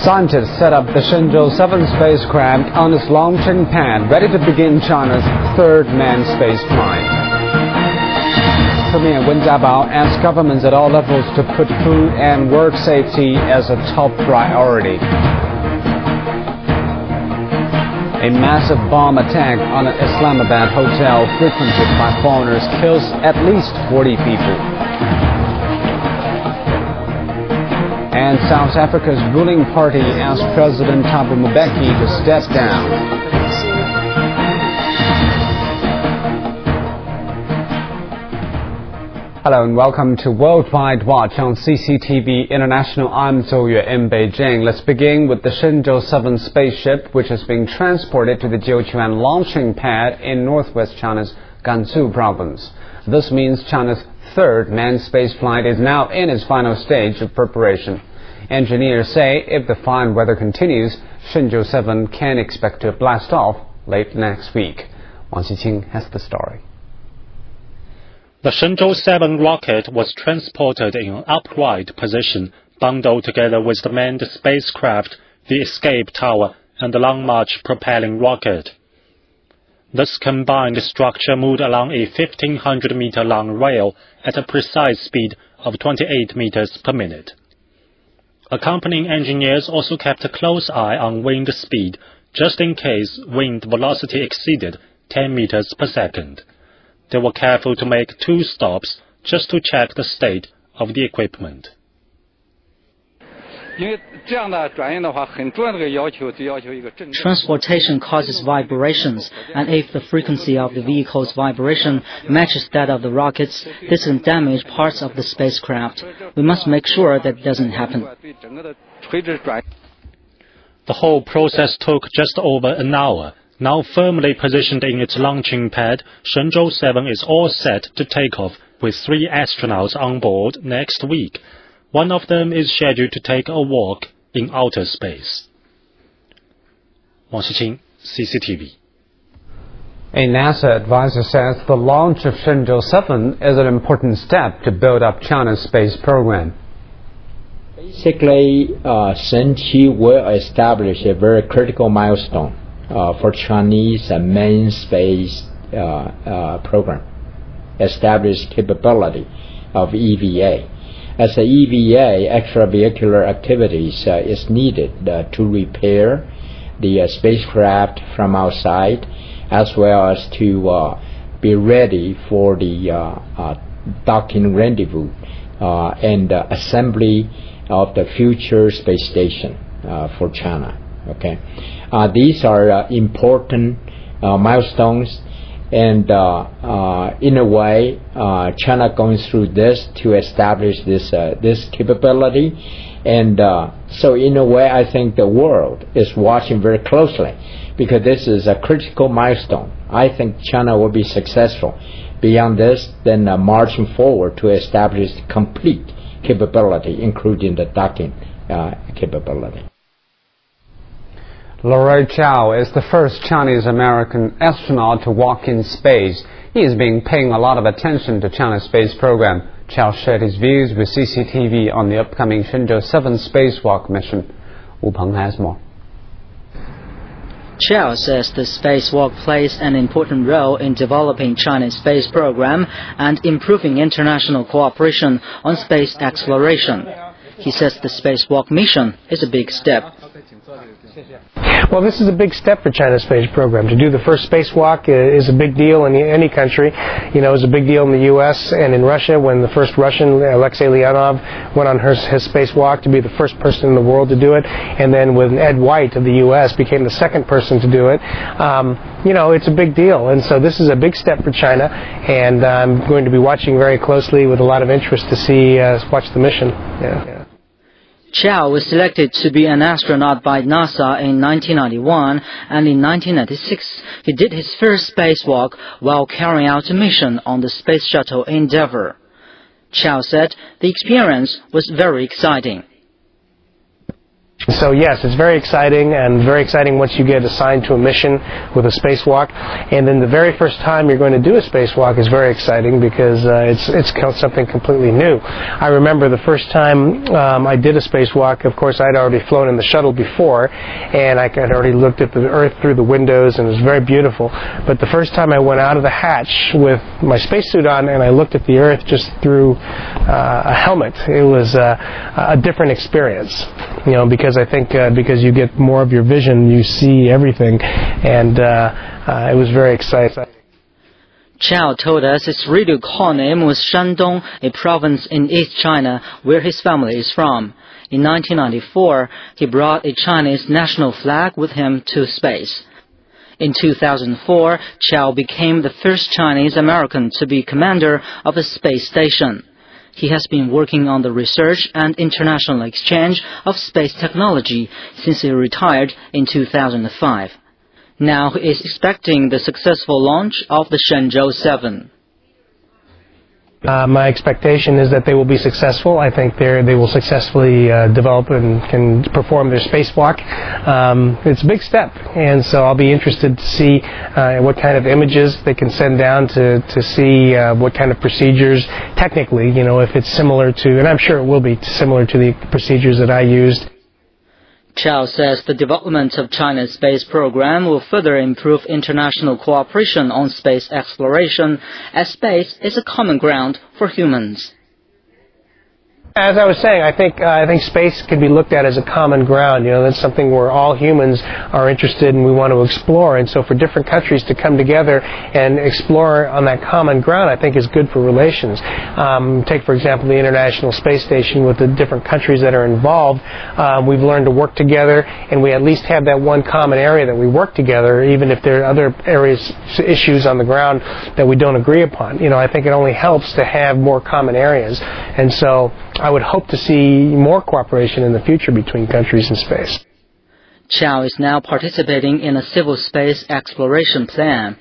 Scientists set up the Shenzhou 7 spacecraft on its launching pad, ready to begin China's third manned space flight. Premier Wen Jiabao asked governments at all levels to put food and work safety as a top priority. A massive bomb attack on an Islamabad hotel frequented by foreigners kills at least 40 people. And South Africa's ruling party asked President Thabo Mbeki to step down. Hello and welcome to Worldwide Watch on CCTV International. I'm Zhou Yue in Beijing. Let's begin with the Shenzhou 7 spaceship, which is being transported to the Jiuquan launching pad in northwest China's Gansu province. This means China's third manned space flight is now in its final stage of preparation. Engineers say if the fine weather continues, Shenzhou 7 can expect to blast off late next week. Wang Xiqing has the story. The Shenzhou 7 rocket was transported in an upright position, bundled together with the manned spacecraft, the escape tower, and the Long March propelling rocket. This combined structure moved along a 1,500-meter-long rail at a precise speed of 28 meters per minute. Accompanying engineers also kept a close eye on wind speed, just in case wind velocity exceeded 10 meters per second. They were careful to make 2 stops just to check the state of the equipment. Transportation causes vibrations, and if the frequency of the vehicle's vibration matches that of the rockets, this can damage parts of the spacecraft. We must make sure that doesn't happen. The whole process took just over an hour. Now firmly positioned in its launching pad, Shenzhou 7 is all set to take off with 3 astronauts on board next week. One of them is scheduled to take a walk in outer space. Wang Xiqing, CCTV. A NASA advisor says the launch of Shenzhou 7 is an important step to build up China's space program. Basically, Shenzhou will establish a very critical milestone for Chinese main space program, establish capability of EVA. As the EVA, extravehicular activities, is needed to repair the spacecraft from outside, as well as to be ready for the docking rendezvous and assembly of the future space station for China. Okay, these are important milestones, and in a way, China going through this to establish this capability, and so in a way, I think the world is watching very closely because this is a critical milestone. I think China will be successful. Beyond this, then marching forward to establish complete capability, including the docking capability. Loroi Chao is the first Chinese-American astronaut to walk in space. He has been paying a lot of attention to China's space program. Chao shared his views with CCTV on the upcoming Shenzhou 7 spacewalk mission. Wu Peng has more. Chao says the spacewalk plays an important role in developing China's space program and improving international cooperation on space exploration. He says the spacewalk mission is a big step. Well, this is a big step for China's space program. To do the first spacewalk is a big deal in any country. You know, it was a big deal in the U.S. and in Russia when the first Russian, Alexei Leonov, went on his spacewalk to be the first person in the world to do it. And then when Ed White of the U.S. became the second person to do it, you know, it's a big deal. And so this is a big step for China, and I'm going to be watching very closely with a lot of interest to see, watch the mission. Yeah. Chao was selected to be an astronaut by NASA in 1991, and in 1996 he did his first spacewalk while carrying out a mission on the Space Shuttle Endeavour. Chao said the experience was very exciting. So yes, it's very exciting, and very exciting once you get assigned to a mission with a spacewalk. And then the very first time you're going to do a spacewalk is very exciting because it's something completely new. I remember the first time I did a spacewalk, of course I'd already flown in the shuttle before, and I had already looked at the Earth through the windows, and it was very beautiful. But the first time I went out of the hatch with my spacesuit on and I looked at the Earth just through a helmet, it was a different experience. Because I think because you get more of your vision, you see everything, and it was very exciting. Chow told us his radio call name was Shandong, a province in East China where his family is from. In 1994, he brought a Chinese national flag with him to space. In 2004, Chow became the first Chinese American to be commander of a space station. He has been working on the research and international exchange of space technology since he retired in 2005. Now he is expecting the successful launch of the Shenzhou 7. My expectation is that they will be successful. I think they will successfully develop and can perform their spacewalk. It's a big step, and so I'll be interested to see what kind of images they can send down to see what kind of procedures, technically, if it's similar to, and I'm sure it will be similar to the procedures that I used. Chow says the development of China's space program will further improve international cooperation on space exploration, as space is a common ground for humans. As I was saying, I think space can be looked at as a common ground. That's something where all humans are interested and we want to explore. And so for different countries to come together and explore on that common ground, I think is good for relations. Take, for example, the International Space Station with the different countries that are involved. We've learned to work together, and we at least have that one common area that we work together, even if there are other issues on the ground that we don't agree upon. I think it only helps to have more common areas. And so I would hope to see more cooperation in the future between countries in space. Chow is now participating in a civil space exploration plan.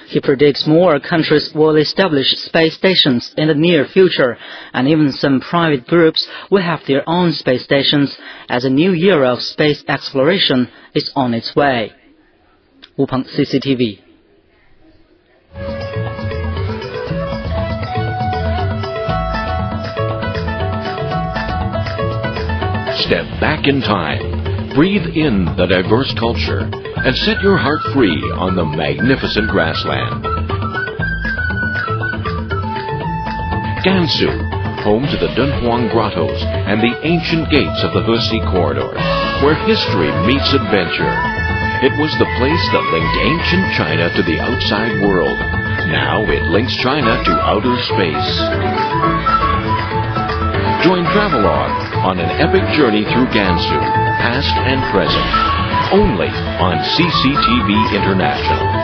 He predicts more countries will establish space stations in the near future, and even some private groups will have their own space stations as a new era of space exploration is on its way. Wu Peng, CCTV. Step back in time, breathe in the diverse culture, and set your heart free on the magnificent grassland. Gansu, home to the Dunhuang Grottos and the ancient gates of the Hesi Corridor, where history meets adventure. It was the place that linked ancient China to the outside world. Now it links China to outer space. Join Travelogue on an epic journey through Gansu, past and present, only on CCTV International.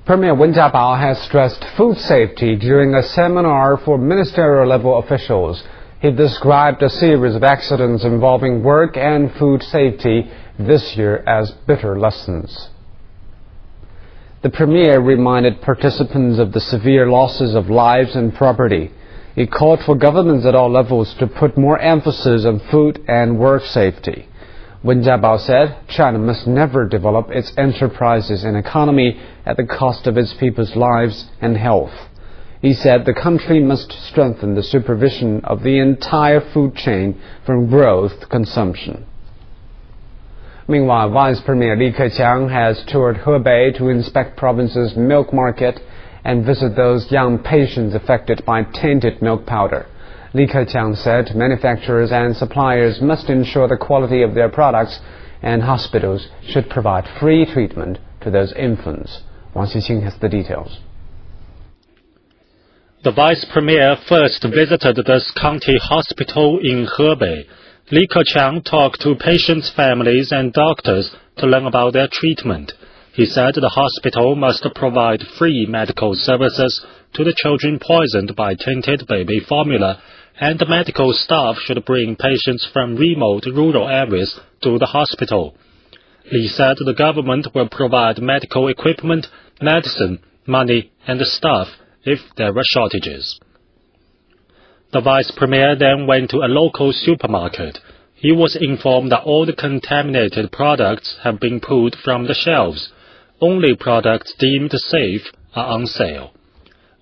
Premier Wen Jiabao has stressed food safety during a seminar for ministerial-level officials. He described a series of accidents involving work and food safety this year as bitter lessons. The Premier reminded participants of the severe losses of lives and property. He called for governments at all levels to put more emphasis on food and work safety. Wen Jiabao said China must never develop its enterprises and economy at the cost of its people's lives and health. He said the country must strengthen the supervision of the entire food chain from growth to consumption. Meanwhile, Vice Premier Li Keqiang has toured Hebei to inspect province's milk market and visit those young patients affected by tainted milk powder. Li Keqiang said manufacturers and suppliers must ensure the quality of their products, and hospitals should provide free treatment to those infants. Wang Xiqing has the details. The Vice Premier first visited this county hospital in Hebei. Li Keqiang talked to patients' families and doctors to learn about their treatment. He said the hospital must provide free medical services to the children poisoned by tainted baby formula, and the medical staff should bring patients from remote rural areas to the hospital. Li said the government will provide medical equipment, medicine, money, and staff if there are shortages. The vice premier then went to a local supermarket. He was informed that all the contaminated products have been pulled from the shelves. Only products deemed safe are on sale.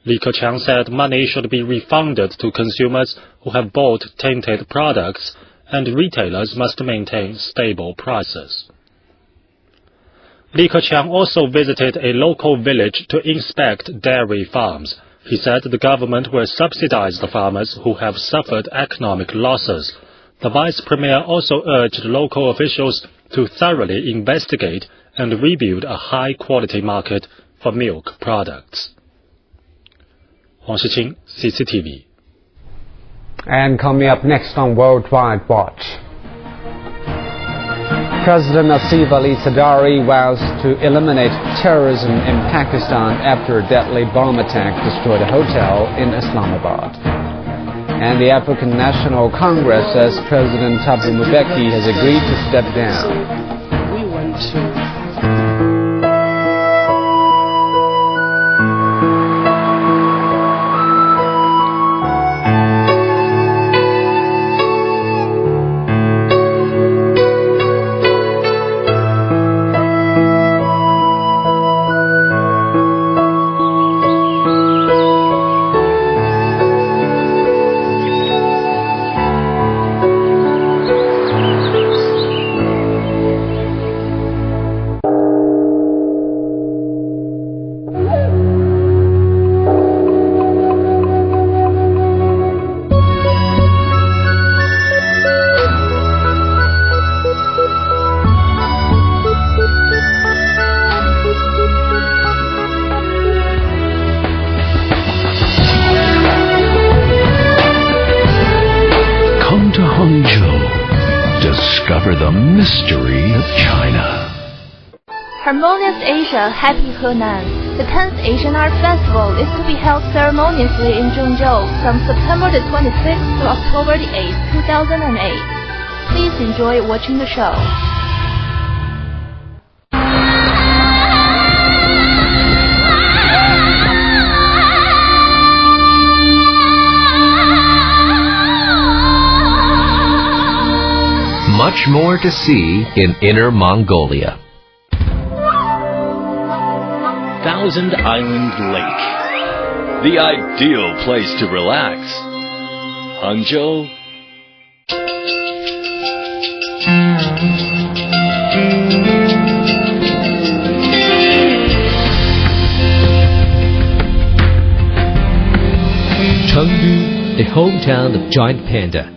Li Keqiang said money should be refunded to consumers who have bought tainted products, and retailers must maintain stable prices. Li Keqiang also visited a local village to inspect dairy farms. He said the government will subsidize the farmers who have suffered economic losses. The vice premier also urged local officials to thoroughly investigate and rebuild a high-quality market for milk products. Wang Shiqing, CCTV. And coming up next on Worldwide Watch. President Asif Ali Zardari vows to eliminate terrorism in Pakistan after a deadly bomb attack destroyed a hotel in Islamabad. And the African National Congress says President Thabo Mbeki has agreed to step down. We want to discover the mystery of China. Harmonious Asia, Happy Henan. The 10th Asian Art Festival is to be held ceremoniously in Zhengzhou from September the 26th to October the 8th, 2008. Please enjoy watching the show. Much more to see in Inner Mongolia. Thousand Island Lake. The ideal place to relax. Hangzhou. Chengdu, the hometown of giant panda.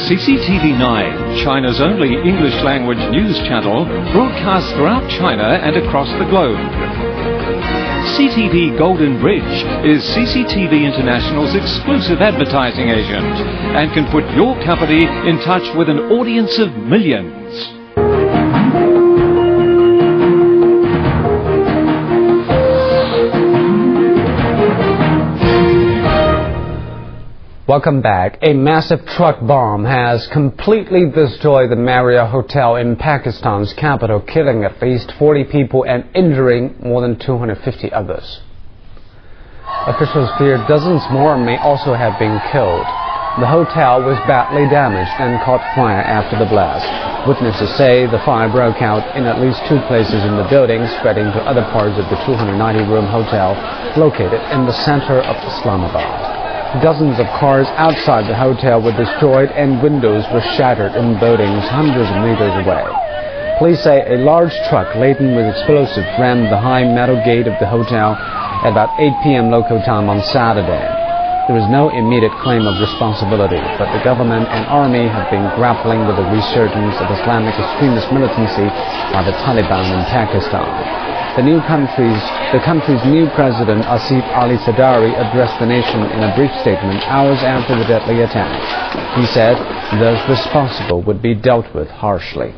CCTV9, China's only English-language news channel, broadcasts throughout China and across the globe. CTV Golden Bridge is CCTV International's exclusive advertising agent and can put your company in touch with an audience of millions. Welcome back. A massive truck bomb has completely destroyed the Marriott Hotel in Pakistan's capital, killing at least 40 people and injuring more than 250 others. Officials fear dozens more may also have been killed. The hotel was badly damaged and caught fire after the blast. Witnesses say the fire broke out in at least 2 places in the building, spreading to other parts of the 290-room hotel located in the center of Islamabad. Dozens of cars outside the hotel were destroyed and windows were shattered in buildings hundreds of meters away. Police say a large truck laden with explosives rammed the high metal gate of the hotel at about 8 p.m. local time on Saturday. There is no immediate claim of responsibility, but the government and army have been grappling with the resurgence of Islamic extremist militancy by the Taliban in Pakistan. The country's new president, Asif Ali Zardari, addressed the nation in a brief statement hours after the deadly attack. He said those responsible would be dealt with harshly.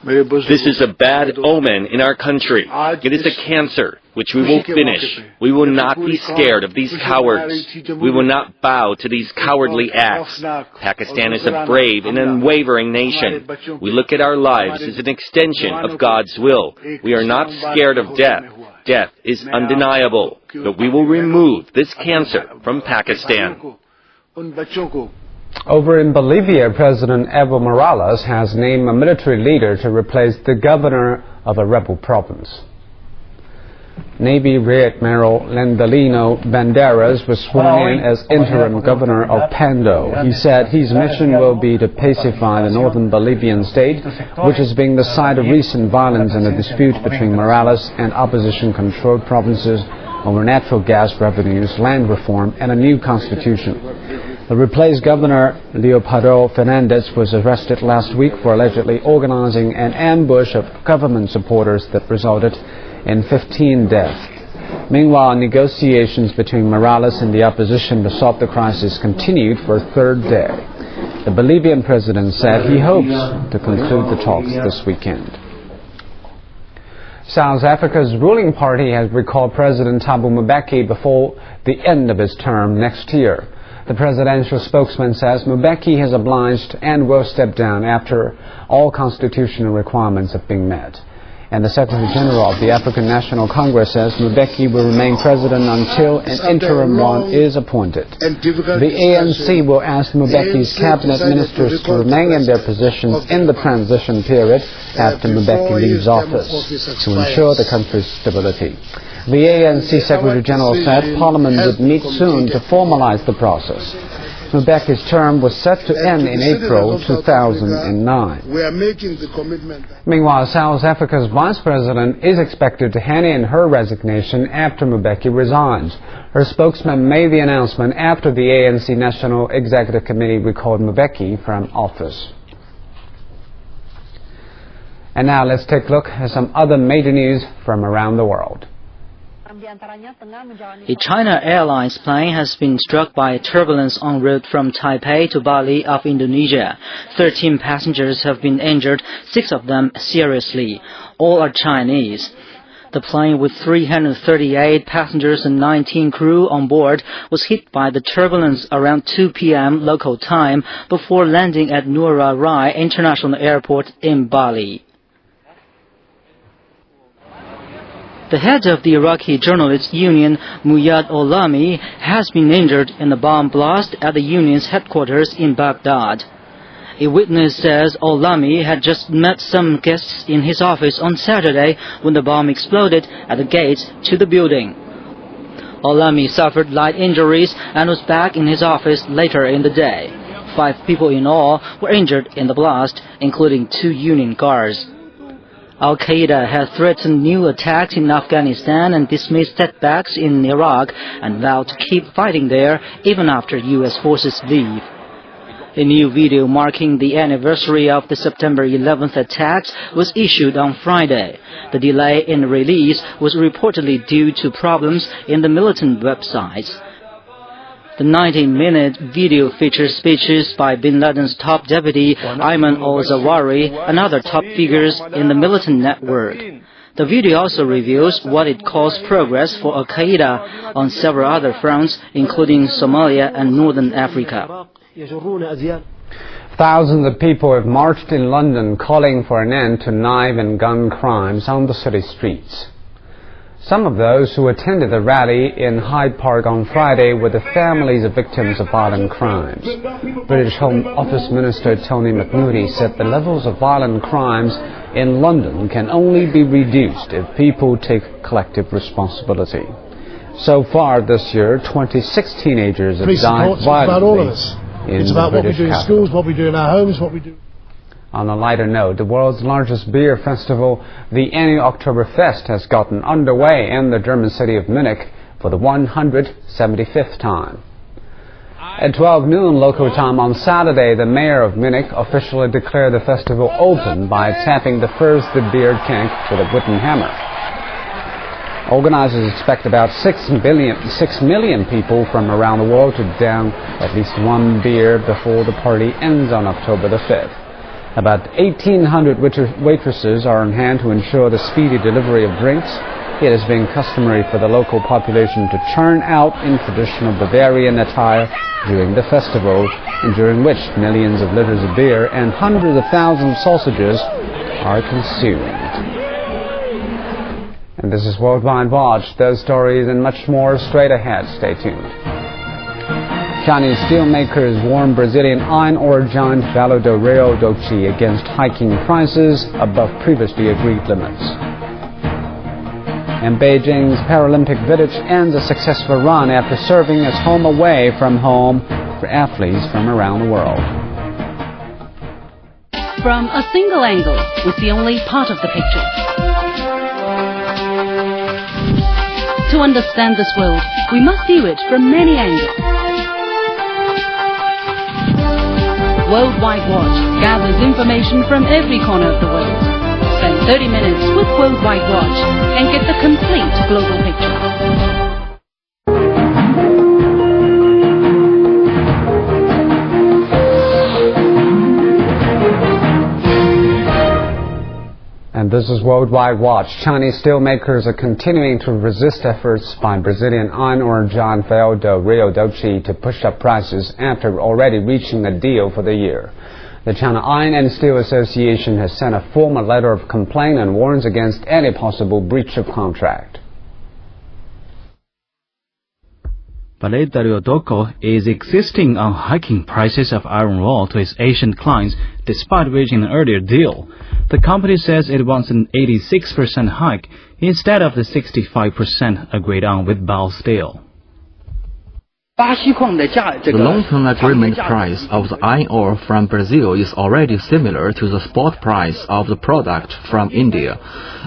This is a bad omen in our country. It is a cancer which we will finish. We will not be scared of these cowards. We will not bow to these cowardly acts. Pakistan is a brave and unwavering nation. We look at our lives as an extension of God's will. We are not scared of death. Death is undeniable, but we will remove this cancer from Pakistan. Over in Bolivia, President Evo Morales has named a military leader to replace the governor of a rebel province. Navy Rear Admiral Landalino Banderas was sworn in as interim governor of Pando. He said his mission will be to pacify the northern Bolivian state, which is being the site of recent violence and a dispute between Morales and opposition-controlled provinces over natural gas revenues, land reform, and a new constitution. The replaced governor, Leopoldo Fernandez, was arrested last week for allegedly organizing an ambush of government supporters that resulted in 15 deaths. Meanwhile, negotiations between Morales and the opposition to solve the crisis continued for a third day. The Bolivian president said he hopes to conclude the talks this weekend. South Africa's ruling party has recalled President Thabo Mbeki before the end of his term next year. The presidential spokesman says Mbeki has obliged and will step down after all constitutional requirements have been met. And the Secretary General of the African National Congress says Mbeki will remain president until an interim one is appointed. The ANC will ask Mbeki's cabinet ministers to remain in their positions in the transition period after Mbeki leaves office to ensure the country's stability. The ANC Secretary General said Parliament would meet soon to formalize the process. Mbeki's term was set to end in April 2009. Meanwhile, South Africa's Vice President is expected to hand in her resignation after Mbeki resigns. Her spokesman made the announcement after the ANC National Executive Committee recalled Mbeki from office. And now let's take a look at some other major news from around the world. A China Airlines plane has been struck by turbulence en route from Taipei to Bali of Indonesia. 13 passengers have been injured, 6 of them seriously. All are Chinese. The plane with 338 passengers and 19 crew on board was hit by the turbulence around 2 p.m. local time before landing at Ngurah Rai International Airport in Bali. The head of the Iraqi Journalists Union, Muyad Olami, has been injured in a bomb blast at the union's headquarters in Baghdad. A witness says Olami had just met some guests in his office on Saturday when the bomb exploded at the gate to the building. Olami suffered light injuries and was back in his office later in the day. 5 people in all were injured in the blast, including 2 union guards. Al-Qaeda has threatened new attacks in Afghanistan and dismissed setbacks in Iraq and vowed to keep fighting there even after U.S. forces leave. A new video marking the anniversary of the September 11th attacks was issued on Friday. The delay in release was reportedly due to problems in the militant websites. The 90-minute video features speeches by bin Laden's top deputy, Ayman al-Zawahiri, and other top figures in the militant network. The video also reveals what it calls progress for Al-Qaeda on several other fronts, including Somalia and Northern Africa. Thousands of people have marched in London calling for an end to knife and gun crimes on the city streets. Some of those who attended the rally in Hyde Park on Friday were the families of victims of violent crimes. British Home Office Minister Tony McMoody said the levels of violent crimes in London can only be reduced if people take collective responsibility. So far this year, 26 teenagers have died violently in the British capital. It's about what we do in schools, what we do in our homes, what we do. On a lighter note, the world's largest beer festival, the annual Oktoberfest, has gotten underway in the German city of Munich for the 175th time. At 12 noon local time on Saturday, the mayor of Munich officially declared the festival open by tapping the first beer keg with a wooden hammer. Organizers expect about 6 million people from around the world to down at least one beer before the party ends on October the 5th. About 1,800 waitresses are on hand to ensure the speedy delivery of drinks. It has been customary for the local population to turn out in traditional Bavarian attire during the festival, and during which millions of liters of beer and hundreds of thousands of sausages are consumed. And this is Worldwide Watch. Those stories and much more straight ahead. Stay tuned. Chinese steelmakers warn Brazilian iron ore giant Vale do Rio Doce against hiking prices above previously agreed limits. And Beijing's Paralympic Village ends a successful run after serving as home away from home for athletes from around the world. From a single angle, we see only part of the picture. To understand this world, we must view it from many angles. Worldwide Watch gathers information from every corner of the world. Spend 30 minutes with Worldwide Watch and get the complete global picture. And this is Worldwide Watch. Chinese steelmakers are continuing to resist efforts by Brazilian iron ore giant Vale do Rio Doce to push up prices after already reaching a deal for the year. The China Iron and Steel Association has sent a formal letter of complaint and warns against any possible breach of contract. Vale do Rio Doce is insisting on hiking prices of iron ore to its Asian clients despite reaching an earlier deal. The company says it wants an 86% hike instead of the 65% agreed on with Bao Steel. The long-term agreement price of the iron ore from Brazil is already similar to the spot price of the product from India,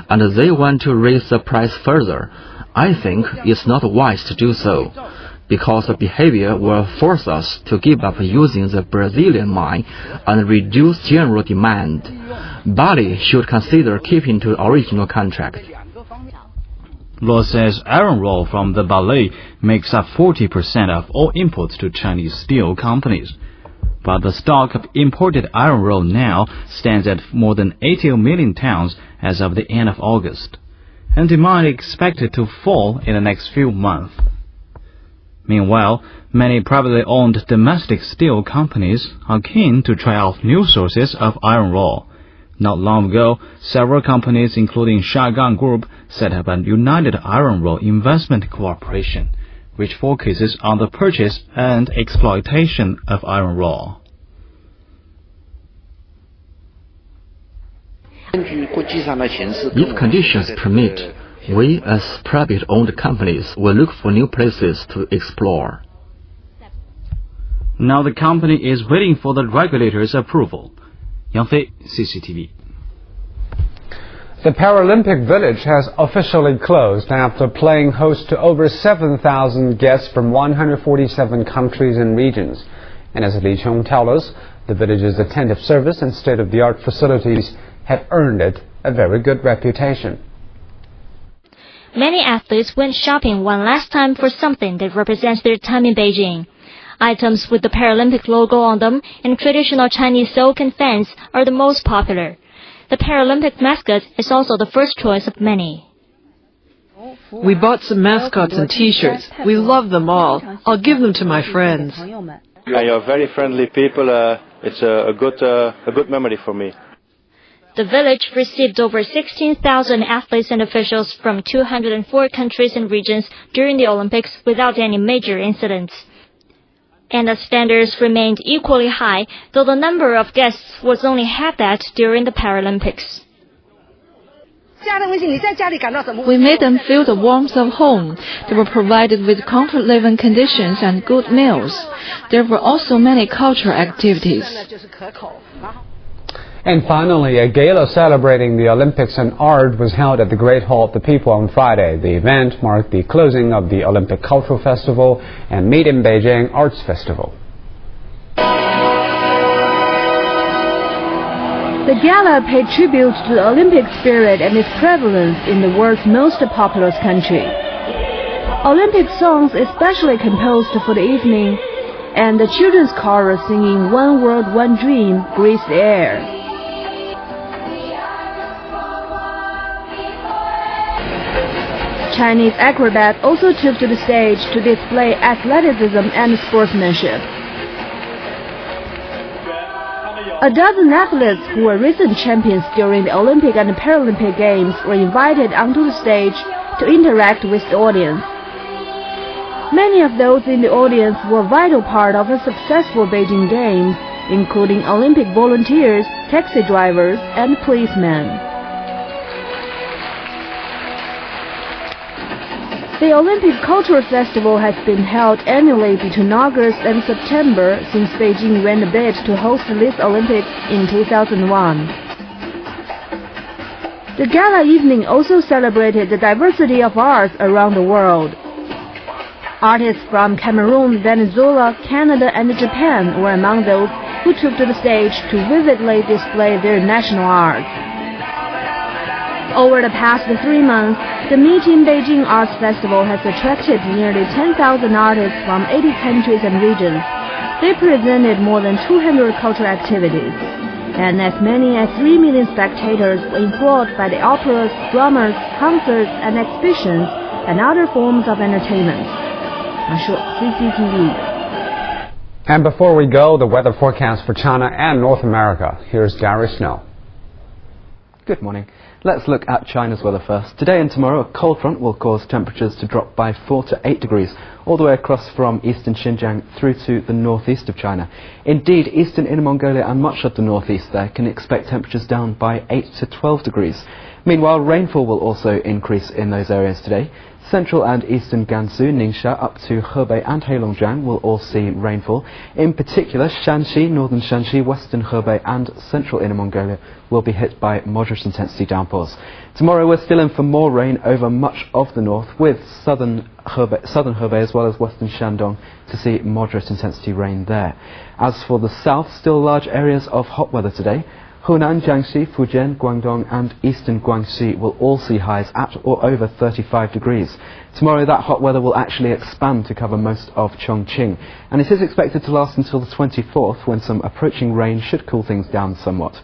and they want to raise the price further. I think it's not wise to do so, because the behavior will force us to give up using the Brazilian mine and reduce general demand. Bali should consider keeping to the original contract. Law says iron ore from the Vale makes up 40% of all imports to Chinese steel companies. But the stock of imported iron ore now stands at more than 80 million tons as of the end of August, and demand is expected to fall in the next few months. Meanwhile, many privately owned domestic steel companies are keen to try out new sources of iron ore. Not long ago, several companies, including Shagang Group, set up a United Iron Ore Investment Corporation, which focuses on the purchase and exploitation of iron ore. If conditions permit, we as private-owned companies will look for new places to explore. Now the company is waiting for the regulator's approval. Yang Fei, CCTV. The Paralympic Village has officially closed after playing host to over 7,000 guests from 147 countries and regions. And as Li Chong tells us, the village's attentive service and state-of-the-art facilities have earned it a very good reputation. Many athletes went shopping one last time for something that represents their time in Beijing. Items with the Paralympic logo on them and traditional Chinese silk and fans are the most popular. The Paralympic mascot is also the first choice of many. We bought some mascots and T-shirts. We love them all. I'll give them to my friends. You're very friendly people. It's a good memory for me. The village received over 16,000 athletes and officials from 204 countries and regions during the Olympics without any major incidents. And the standards remained equally high, though the number of guests was only half that during the Paralympics. We made them feel the warmth of home. They were provided with comfort living conditions and good meals. There were also many cultural activities. And finally, a gala celebrating the Olympics and art was held at the Great Hall of the People on Friday. The event marked the closing of the Olympic Cultural Festival and Meet in Beijing Arts Festival. The gala paid tribute to the Olympic spirit and its prevalence in the world's most populous country. Olympic songs especially composed for the evening, and the children's chorus singing "One World, One Dream" graced the air. Chinese acrobats also took to the stage to display athleticism and sportsmanship. A dozen athletes who were recent champions during the Olympic and Paralympic Games were invited onto the stage to interact with the audience. Many of those in the audience were a vital part of a successful Beijing Games, including Olympic volunteers, taxi drivers, and policemen. The Olympic Cultural Festival has been held annually between August and September since Beijing ran the bid to host this Olympics in 2001. The gala evening also celebrated the diversity of arts around the world. Artists from Cameroon, Venezuela, Canada, and Japan were among those who took to the stage to vividly display their national art. Over the past 3 months, the Meet in Beijing Arts Festival has attracted nearly 10,000 artists from 80 countries and regions. They presented more than 200 cultural activities, and as many as 3 million spectators were enthralled by the operas, dramas, concerts, and exhibitions, and other forms of entertainment. CCTV. And before we go, the weather forecast for China and North America. Here's Gary Snow. Good morning. Let's look at China's weather first. Today and tomorrow, a cold front will cause temperatures to drop by 4 to 8 degrees, all the way across from eastern Xinjiang through to the northeast of China. Indeed, eastern Inner Mongolia and much of the northeast there can expect temperatures down by 8 to 12 degrees. Meanwhile, rainfall will also increase in those areas today. Central and eastern Gansu, Ningxia, up to Hebei and Heilongjiang will all see rainfall. In particular, Shanxi, northern Shanxi, western Hebei and central Inner Mongolia will be hit by moderate intensity downpours. Tomorrow we're still in for more rain over much of the north, with southern Hebei as well as western Shandong to see moderate intensity rain there. As for the south, still large areas of hot weather today. Hunan, Jiangxi, Fujian, Guangdong and eastern Guangxi will all see highs at or over 35 degrees. Tomorrow that hot weather will actually expand to cover most of Chongqing, and it is expected to last until the 24th, when some approaching rain should cool things down somewhat.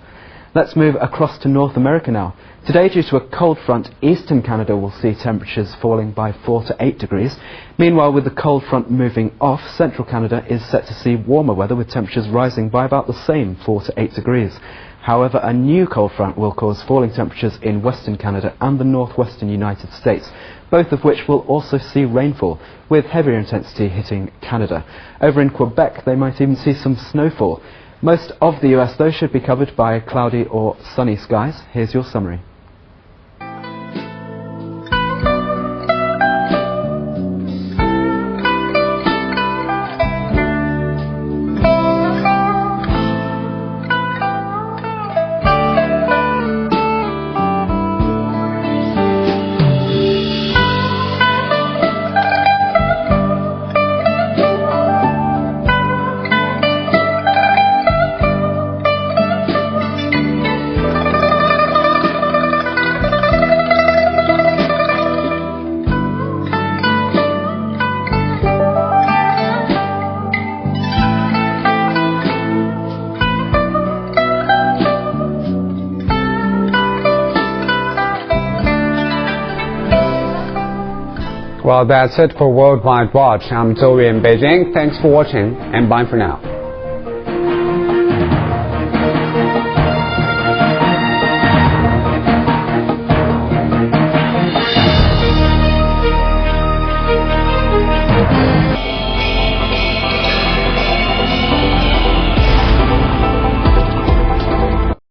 Let's move across to North America now. Today, due to a cold front, eastern Canada will see temperatures falling by 4 to 8 degrees. Meanwhile, with the cold front moving off, central Canada is set to see warmer weather, with temperatures rising by about the same 4 to 8 degrees. However, a new cold front will cause falling temperatures in western Canada and the northwestern United States, both of which will also see rainfall, with heavier intensity hitting Canada. Over in Quebec, they might even see some snowfall. Most of the US, though, should be covered by cloudy or sunny skies. Here's your summary. Well, that's it for Worldwide Watch. I'm Zhou Yu in Beijing. Thanks for watching, and bye for now.